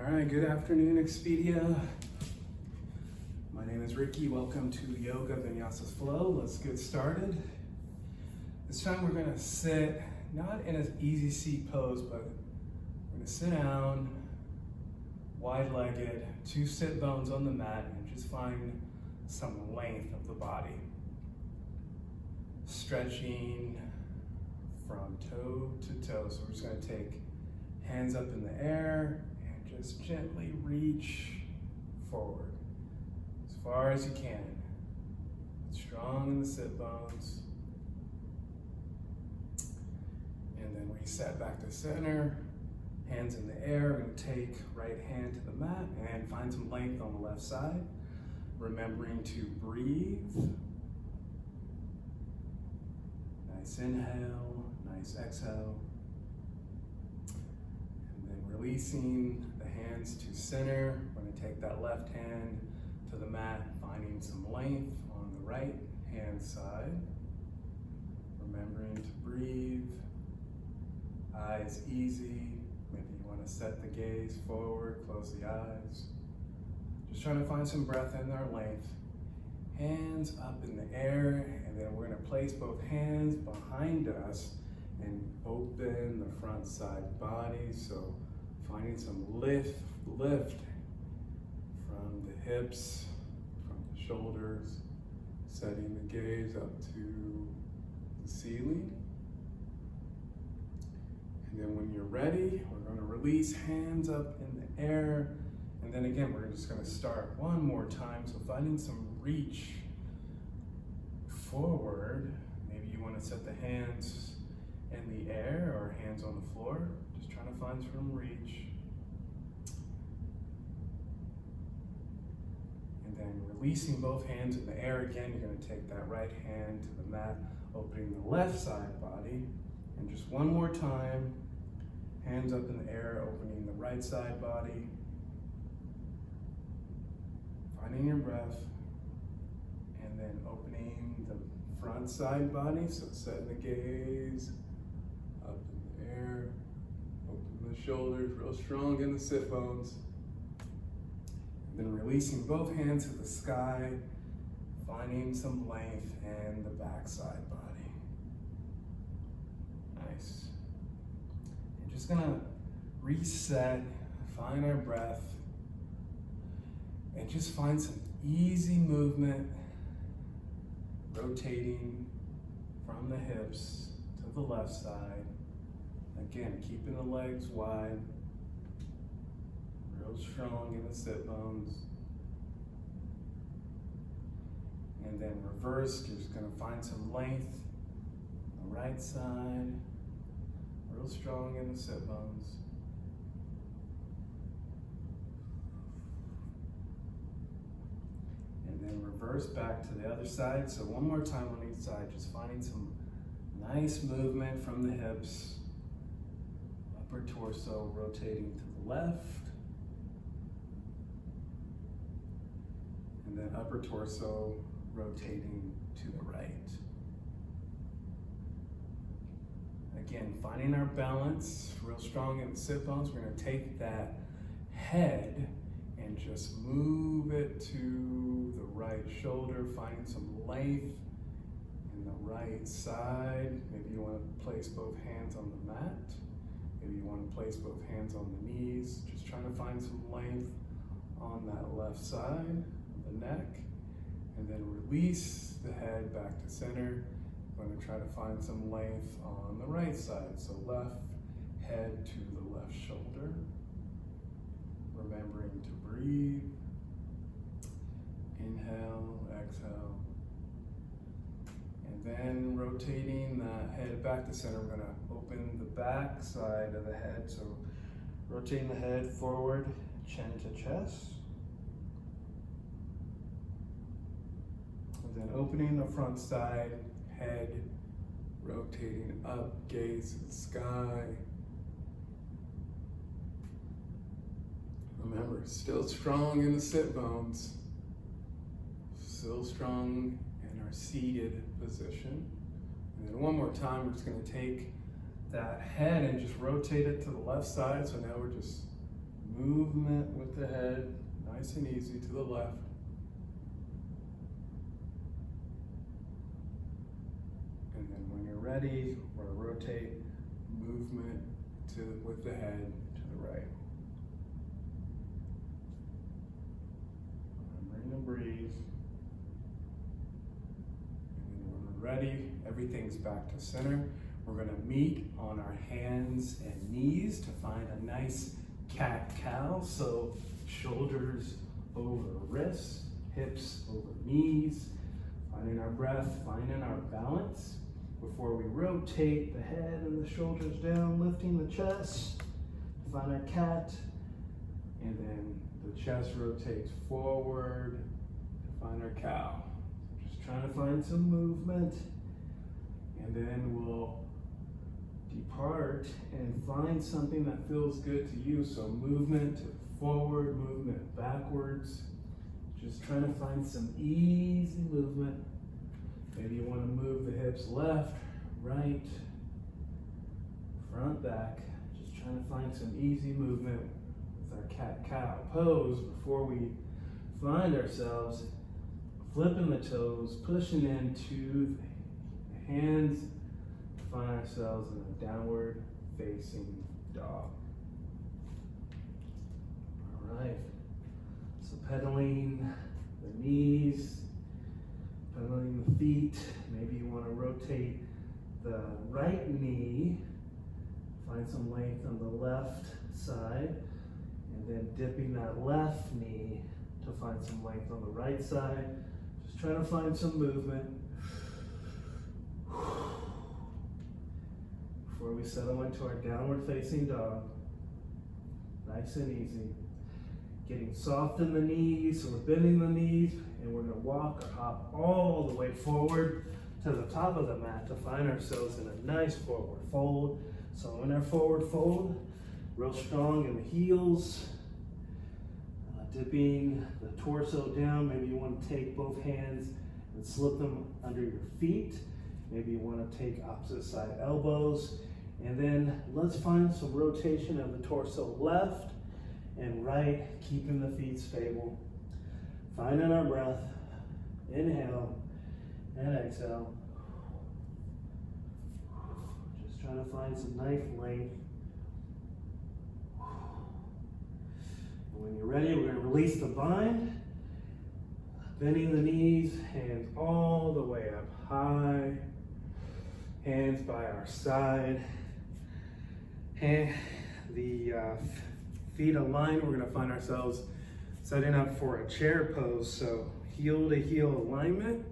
All right, good afternoon, Expedia. My name is Ricky. Welcome to Yoga Vinyasa Flow. Let's get started. This time we're gonna sit, not in an easy seat pose, but we're gonna sit down, wide-legged, two sit bones on the mat, and just find some length of the body. Stretching from toe to toe. So we're just gonna take hands up in the air and just gently reach forward as far as you can. Strong in the sit bones. And then reset back to center. Hands in the air. We're going to take right hand to the mat and find some length on the left side. Remembering to breathe. Nice inhale, nice exhale. And then releasing the hands to center. We're going to take that left hand to the mat, finding some length on the right hand side. Remembering to breathe. Eyes easy. Maybe you want to set the gaze forward, close the eyes. Just trying to find some breath in our length. Hands up in the air, and then we're going to place both hands behind us and open the front side body. So finding some lift from the hips, from the shoulders, setting the gaze up to the ceiling. And then when you're ready, we're going to release hands up in the air. And then again, we're just going to start one more time. So finding some reach forward. Maybe you want to set the hands in the air or hands on the floor. Just trying to find some reach. And then releasing both hands in the air again. You're going to take that right hand to the mat, opening the left side body. And just one more time. Hands up in the air, opening the right side body. Finding your breath. And then opening the front side body. So setting the gaze up in the air. Open the shoulders, real strong in the sit bones. And then releasing both hands to the sky. Finding some length in the back side body. Nice. Just gonna reset, find our breath, and just find some easy movement, rotating from the hips to the left side. Again, keeping the legs wide, real strong in the sit bones. And then reverse, you're just gonna find some length on the right side. Real strong in the sit bones. And then reverse back to the other side. So one more time on each side, just finding some nice movement from the hips. Upper torso rotating to the left. And then upper torso rotating to the right. Again, finding our balance, real strong in the sit bones. We're going to take that head and just move it to the right shoulder, finding some length in the right side. Maybe you want to place both hands on the mat. Maybe you want to place both hands on the knees. Just trying to find some length on that left side of the neck. And then release the head back to center. I'm going to try to find some length on the right side. So left head to the left shoulder. Remembering to breathe. Inhale, exhale. And then rotating that head back to center. We're going to open the back side of the head. So rotating the head forward, chin to chest. And then opening the front side. Head rotating up, gaze to the sky. Remember, still strong in the sit bones, still strong in our seated position. And then one more time, we're just going to take that head and just rotate it to the left side. So now we're just movement with the head, nice and easy to the left. And then when you're ready, we're going to rotate, movement with the head to the right. Remembering to breathe. And then when we're ready, everything's back to center. We're going to meet on our hands and knees to find a nice cat-cow. So shoulders over wrists, hips over knees, finding our breath, finding our balance. Before we rotate the head and the shoulders down, lifting the chest, find our cat, and then the chest rotates forward to find our cow. Just trying to find some movement, and then we'll depart and find something that feels good to you. So movement forward, movement backwards. Just trying to find some easy movement. Maybe you want to move the hips left, right, front, back. Just trying to find some easy movement with our cat-cow pose before we find ourselves flipping the toes, pushing into the hands to find ourselves in a downward facing dog. All right. So pedaling the knees, pedaling the feet. Maybe you want to rotate the right knee, find some length on the left side, and then dipping that left knee to find some length on the right side. Just trying to find some movement before we settle into our downward facing dog. Nice and easy. Getting soft in the knees, so we're bending the knees, and we're gonna walk or hop all the way forward to the top of the mat to find ourselves in a nice forward fold. So in our forward fold, real strong in the heels, dipping the torso down. Maybe you want to take both hands and slip them under your feet. Maybe you want to take opposite side elbows. And then let's find some rotation of the torso left and right, keeping the feet stable. Finding our breath. Inhale and exhale. Just trying to find some nice length. And when you're ready, we're going to release the bind. Bending the knees, hands all the way up high. Hands by our side. And the feet aligned. We're going to find ourselves setting up for a chair pose. So heel to heel alignment.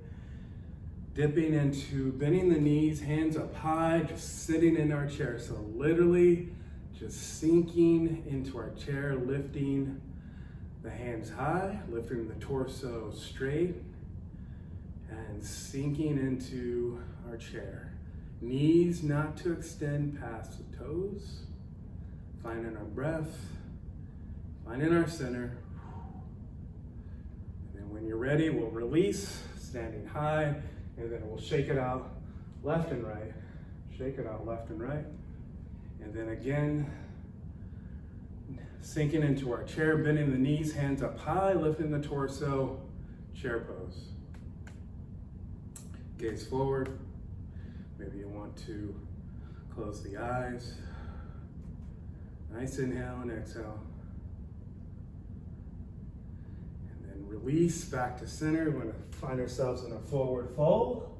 Dipping into bending the knees, hands up high, just sitting in our chair. So literally just sinking into our chair, lifting the hands high, lifting the torso straight, and sinking into our chair. Knees not to extend past the toes. Finding our breath, finding our center. And then when you're ready, we'll release, standing high, and then we'll shake it out left and right. Shake it out left and right. And then again, sinking into our chair, bending the knees, hands up high, lifting the torso, chair pose. Gaze forward. Maybe you want to close the eyes. Nice inhale and exhale. And then release back to center. We're going to find ourselves in a forward fold.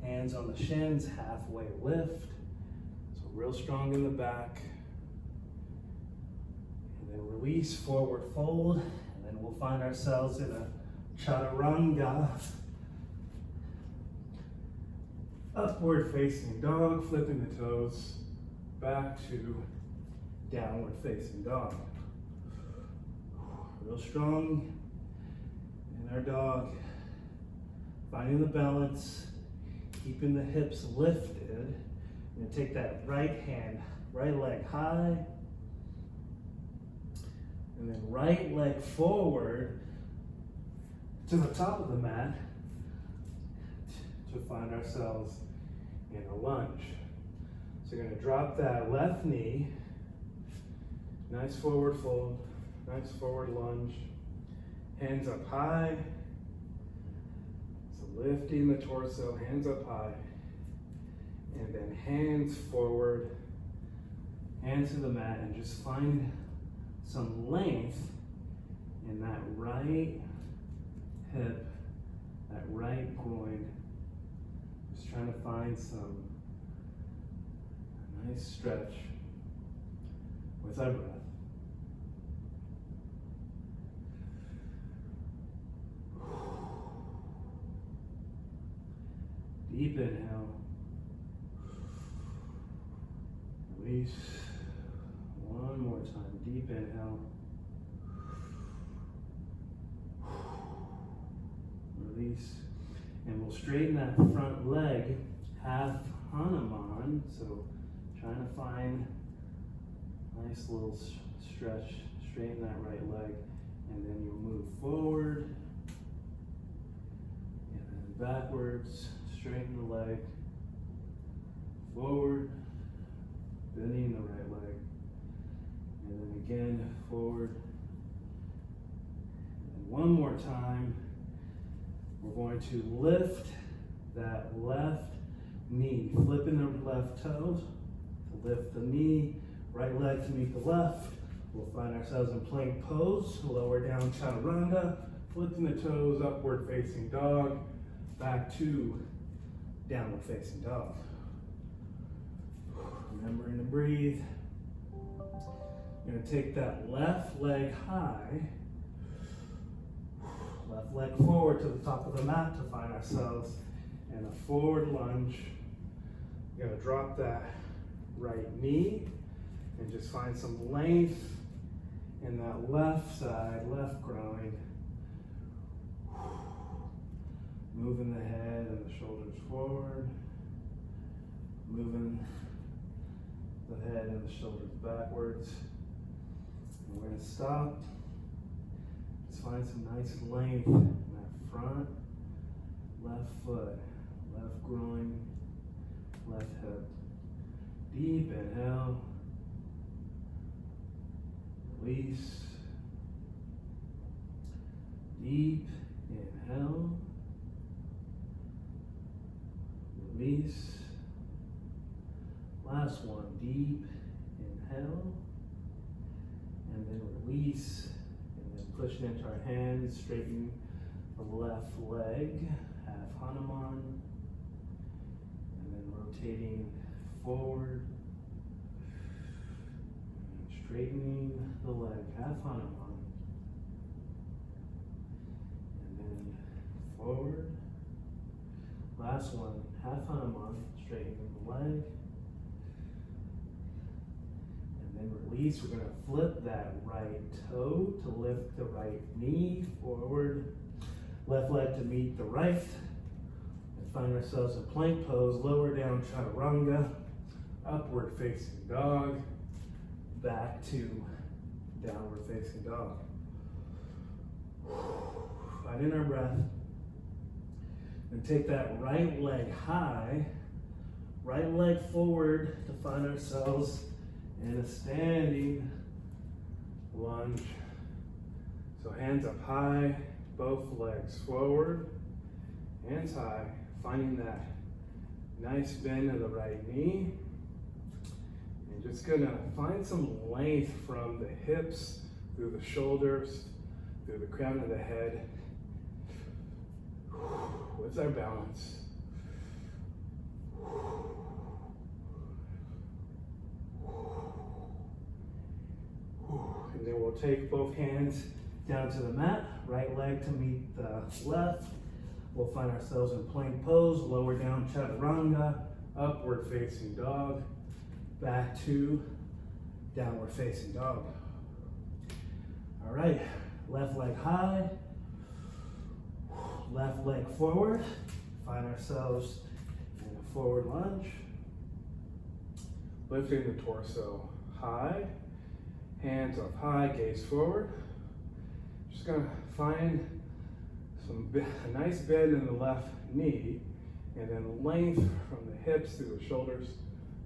Hands on the shins, halfway lift. So real strong in the back. And then release, forward fold. And then we'll find ourselves in a chaturanga. Upward facing dog, flipping the toes back to downward facing dog. Real strong in our dog. Finding the balance, keeping the hips lifted. And take that right hand, right leg high. And then right leg forward to the top of the mat to find ourselves in a lunge. So you're going to drop that left knee, Nice forward fold, nice forward lunge. Hands up high. So lifting the torso, hands up high. And then hands forward, hands to the mat, and just find some length in that right hip, that right groin. Just trying to find some nice stretch with our breath. Deep inhale. Release. One more time. Deep inhale. Release. And we'll straighten that front leg, half Hanuman. So trying to find a nice little stretch. Straighten that right leg. And then you'll move forward. And then backwards. Straighten the leg. Forward. Bending the right leg. And then again, forward. And one more time. We're going to lift that left knee, flipping the left toes to lift the knee, right leg to meet the left. We'll find ourselves in plank pose, lower down chaturanga, flipping the toes, upward facing dog, back to downward facing dog. Remembering to breathe. You're going to take that left leg high, left leg forward to the top of the mat to find ourselves in a forward lunge. You're going to drop that right knee and just find some length in that left side, left groin. Moving the head and the shoulders forward. Moving the head and the shoulders backwards. And we're going to stop. Just find some nice length in that front, left foot, left groin, left hip. Deep inhale. Release. Deep inhale. Release. Last one, deep inhale, and then release, and then push into our hands, straighten the left leg, half Hanuman, and then rotating forward, and straightening the leg, half Hanuman, and then forward. Last one, half Hanuman, straightening the leg. And then release. We're going to flip that right toe to lift the right knee forward. Left leg to meet the right. And find ourselves in plank pose. Lower down chaturanga. Upward facing dog. Back to downward facing dog. Finding our breath. And take that right leg high. Right leg forward to find ourselves in a standing lunge. So hands up high, both legs forward, hands high, finding that nice bend in the right knee. And just gonna find some length from the hips, through the shoulders, through the crown of the head. What's our balance? And then we'll take both hands down to the mat, right leg to meet the left. We'll find ourselves in plank pose, lower down chaturanga, upward facing dog, back to downward facing dog. All right, left leg high, left leg forward. Find ourselves in a forward lunge. Lifting the torso high. Hands up high, gaze forward. Just gonna find a nice bend in the left knee, and then length from the hips through the shoulders,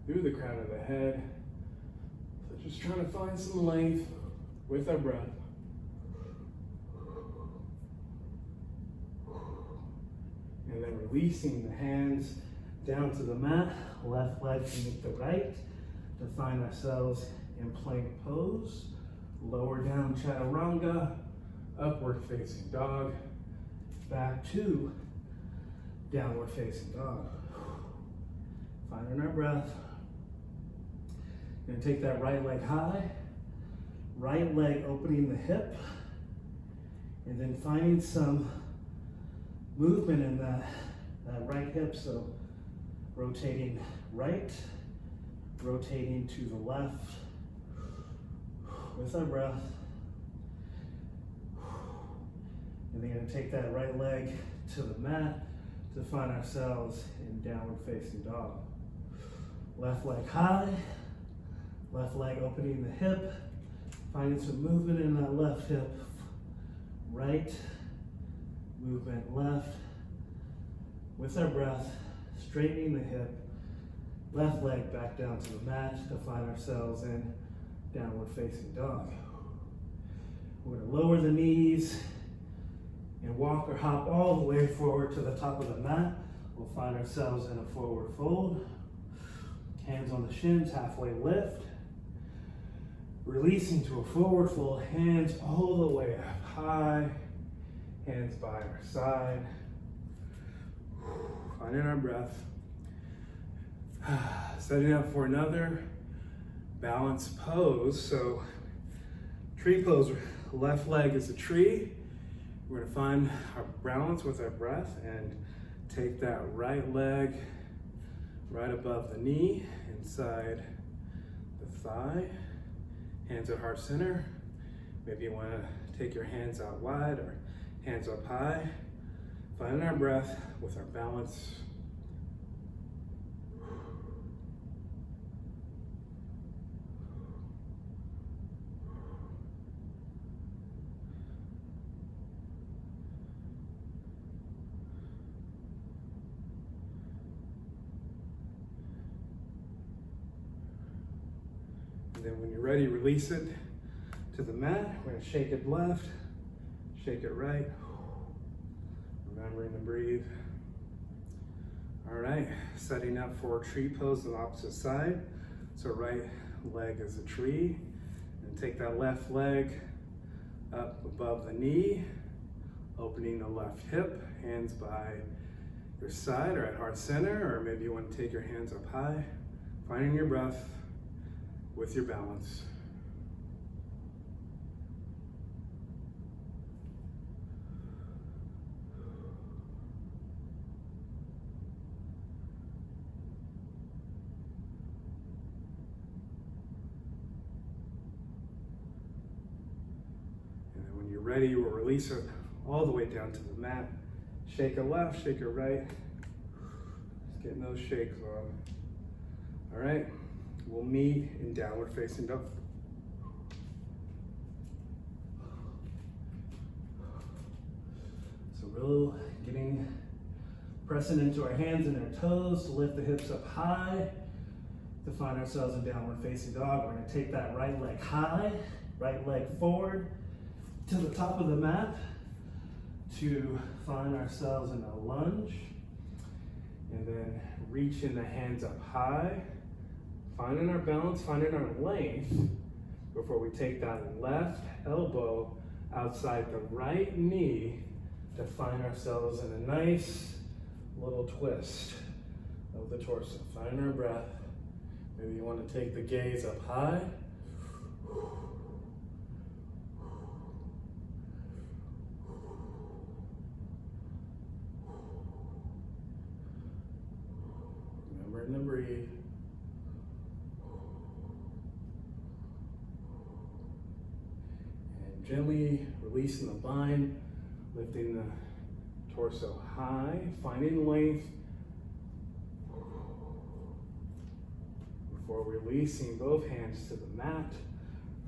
through the crown of the head. So Just trying to find some length with our breath. And then releasing the hands down to the mat, left leg to meet the right, to find ourselves in plank pose. Lower down chaturanga, upward facing dog, back to downward facing dog. Finding our breath. Gonna take that right leg high, right leg opening the hip, and then finding some movement in that right hip. So rotating right, rotating to the left with our breath. And then gonna take that right leg to the mat to find ourselves in downward facing dog. Left leg high, left leg opening the hip, finding some movement in that left hip. Right, movement left. With our breath, straightening the hip, left leg back down to the mat to find ourselves in downward facing dog. We're gonna lower the knees and walk or hop all the way forward to the top of the mat. We'll find ourselves in a forward fold. Hands on the shins, halfway lift. Releasing to a forward fold, hands all the way up high, hands by our side. Finding our breath. Setting up for another balanced pose. So tree pose, left leg is a tree. We're gonna find our balance with our breath and take that right leg right above the knee, inside the thigh. Hands at heart center. Maybe you wanna take your hands out wide or hands up high. Finding our breath with our balance. And then when you're ready, release it to the mat. We're gonna shake it left, shake it right. Remembering to breathe. All right, setting up for tree pose on the opposite side. So right leg is a tree. And take that left leg up above the knee, opening the left hip, hands by your side or at heart center, or maybe you want to take your hands up high. Finding your breath with your balance. And then when you're ready, we'll release it all the way down to the mat. Shake it left, shake it right. Just getting those shakes on. All right. We'll meet in downward facing dog. So real pressing into our hands and our toes to lift the hips up high to find ourselves in downward facing dog. We're gonna take that right leg high, right leg forward to the top of the mat to find ourselves in a lunge. And then reaching the hands up high. Finding our balance, finding our length before we take that left elbow outside the right knee to find ourselves in a nice little twist of the torso. Finding our breath. Maybe you want to take the gaze up high. Remembering to breathe. Gently releasing the bind, lifting the torso high, finding length before releasing both hands to the mat.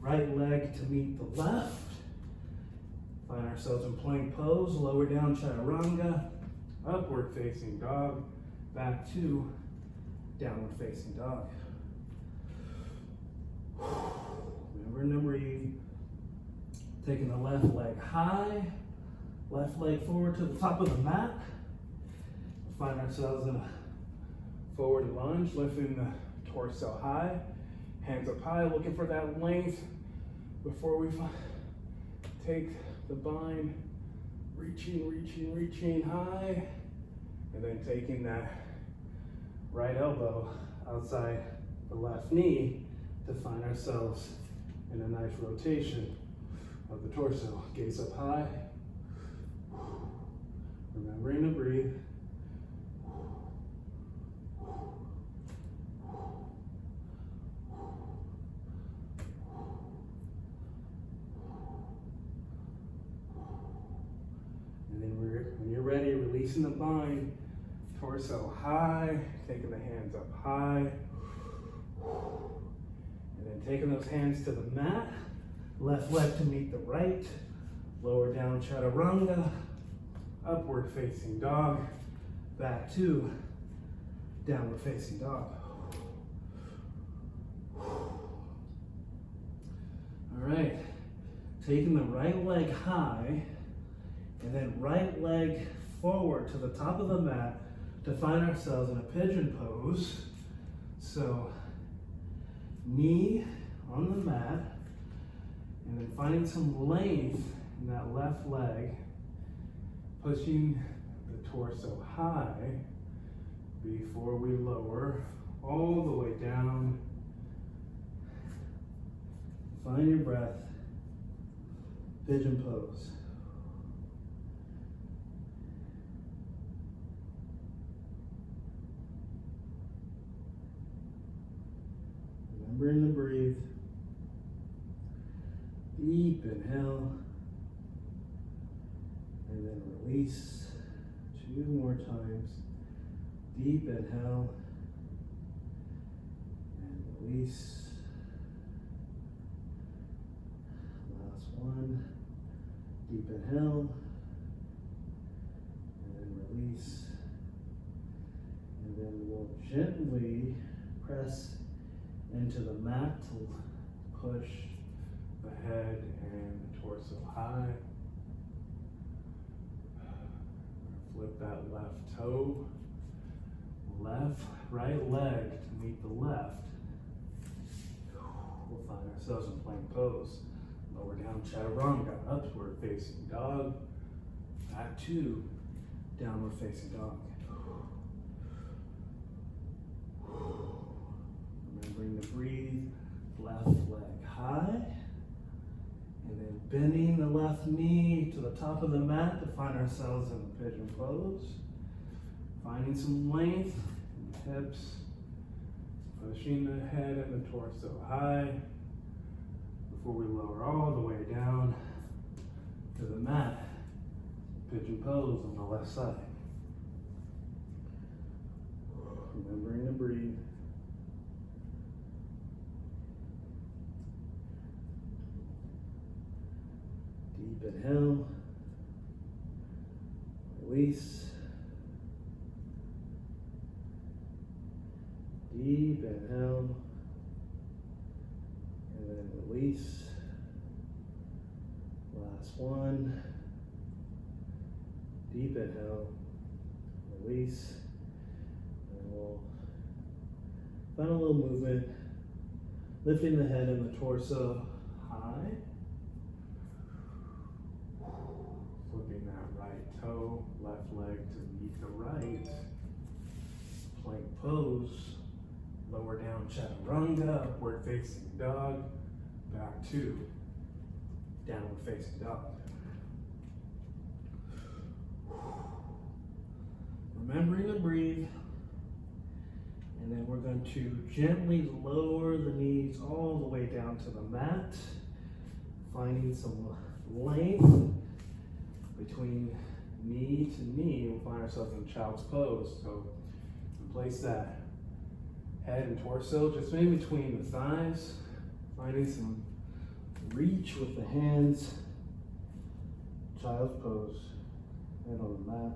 Right leg to meet the left. Find ourselves in plank pose, lower down chaturanga, upward facing dog, back to downward facing dog. Remembering to breathe. Taking the left leg high, left leg forward to the top of the mat. Find ourselves in a forward lunge, lifting the torso high, hands up high, looking for that length before we take the bind, reaching high, and then taking that right elbow outside the left knee to find ourselves in a nice rotation of the torso. Gaze up high, remembering to breathe. And then when you're ready, releasing the bind, torso high, taking the hands up high, and then taking those hands to the mat, left leg to meet the right, lower down chaturanga, upward facing dog, back to downward facing dog. All right, taking the right leg high, and then right leg forward to the top of the mat to find ourselves in a pigeon pose. So knee on the mat, and then finding some length in that left leg, pushing the torso high before we lower all the way down. Find your breath, pigeon pose. Remembering to breathe. Deep inhale, and then release 2 more times. Deep inhale, and release. Last one. Deep inhale, and then release. And then we'll gently press into the mat to push the head and the torso high. Flip that left toe. Right leg to meet the left. We'll find ourselves in plank pose. Lower down chaturanga, upward facing dog. Back to downward facing dog. Remembering to breathe, left leg high, and then bending the left knee to the top of the mat to find ourselves in the pigeon pose. Finding some length in the hips, pushing the head and the torso high before we lower all the way down to the mat, pigeon pose on the left side. Remembering to breathe. Deep inhale, release. Deep inhale, and then release. Last one. Deep inhale, release. And we'll find a little movement, lifting the head and the torso high. Flipping that right toe, left leg to meet the right. Plank pose. Lower down chaturanga, upward facing dog, back to downward facing dog. Remembering to breathe, and then we're going to gently lower the knees all the way down to the mat, finding some length between knee to knee. We'll find ourselves in child's pose. So place that head and torso just maybe between the thighs, finding some reach with the hands. Child's pose, head on the mat.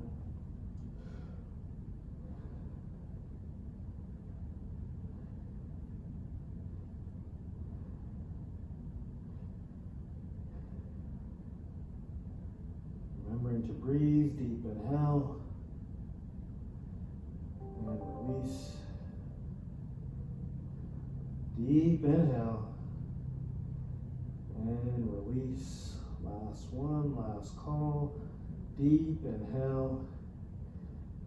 breathe. Deep inhale and release. Deep inhale and release. Last one, last call. Deep inhale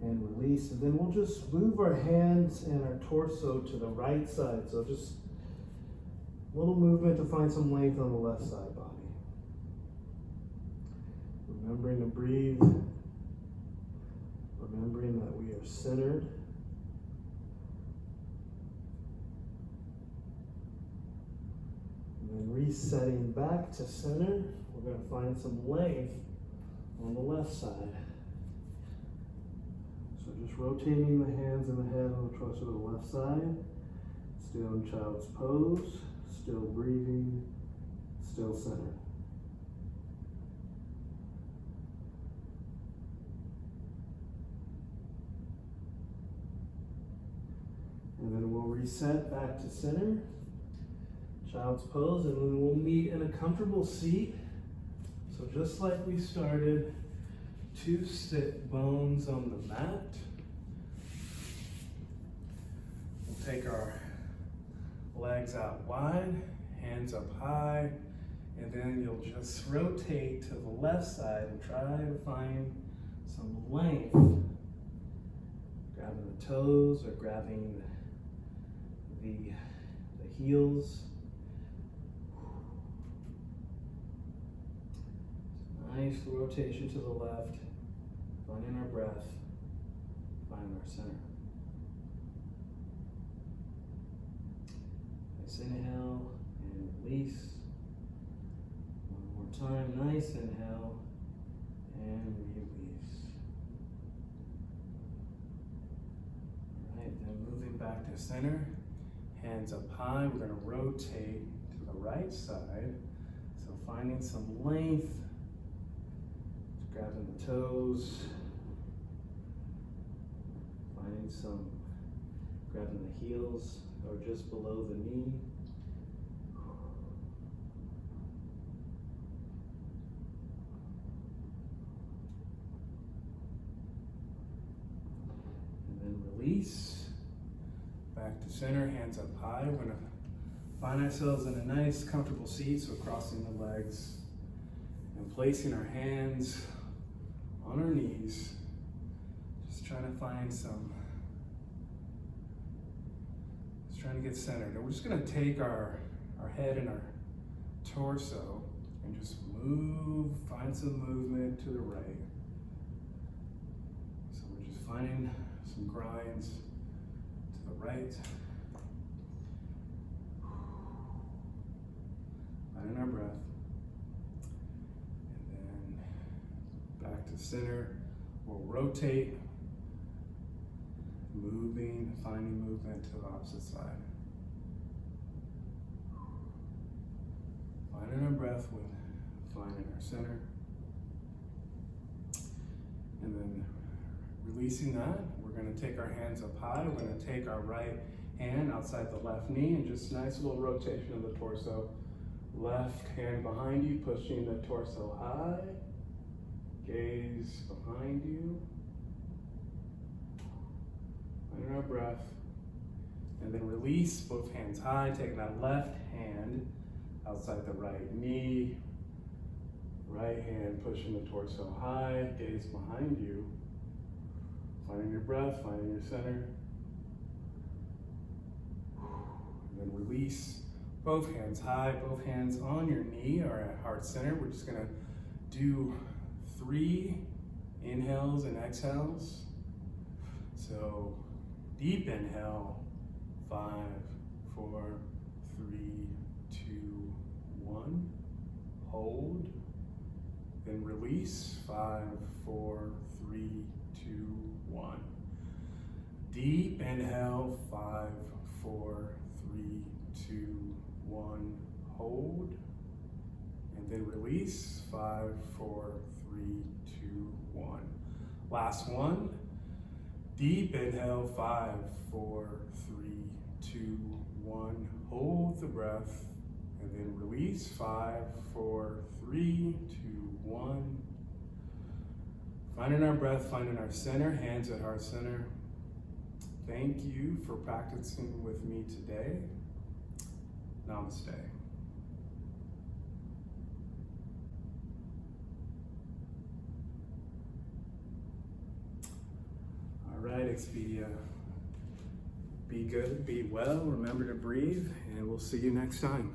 and release. And then we'll just move our hands and our torso to the right side. So just a little movement to find some length on the left side body. Remembering to breathe. Remembering that we are centered. And then resetting back to center. We're going to find some length on the left side. So just rotating the hands and the head on the torso to the left side. Still in child's pose. Still breathing. Still centered. And then we'll reset back to center. Child's pose, and then we'll meet in a comfortable seat. So just like we started, 2 sit bones on the mat. We'll take our legs out wide, hands up high, and then you'll just rotate to the left side and try to find some length. Grabbing the toes or grabbing the heels. Nice rotation to the left, finding our breath, finding our center. Nice inhale and release. One more time, nice inhale and release. All right, then moving back to center, hands up high. We're going to rotate to the right side. So finding some length. Grabbing the toes, finding some, grabbing the heels or just below the knee. And then release, back to center, hands up high. We're gonna find ourselves in a nice comfortable seat, so crossing the legs and placing our hands on our knees, just trying to find some, just trying to get centered. And we're just gonna take our head and our torso and just move, find some movement to the right. So we're just finding some grinds to the right. Finding our breath. Back to center, we'll rotate, moving, finding movement to the opposite side. Finding our breath with finding our center. And then releasing that, we're gonna take our hands up high, we're gonna take our right hand outside the left knee and just nice little rotation of the torso. Left hand behind you, pushing the torso high. Gaze behind you. Finding our breath. And then release, both hands high, taking that left hand outside the right knee. Right hand pushing the torso high, gaze behind you. Finding your breath, finding your center. And then release, both hands high, both hands on your knee or at heart center. We're just gonna do 3 inhales and exhales. So deep inhale, 5, 4, 3, 2, 1. Hold. Then release, 5, 4, 3, 2, 1. Deep inhale, 5, 4, 3, 2, 1. Hold. And then release, 5, 4, 3, 2, 1. Last one. Deep inhale, 5, 4, 3, 2, 1. Hold the breath. And then release, 5, 4, 3, 2, 1. Finding our breath, finding our center, hands at heart center. Thank you for practicing with me today. Namaste. All right, Expedia. Be good, be well, remember to breathe, and we'll see you next time.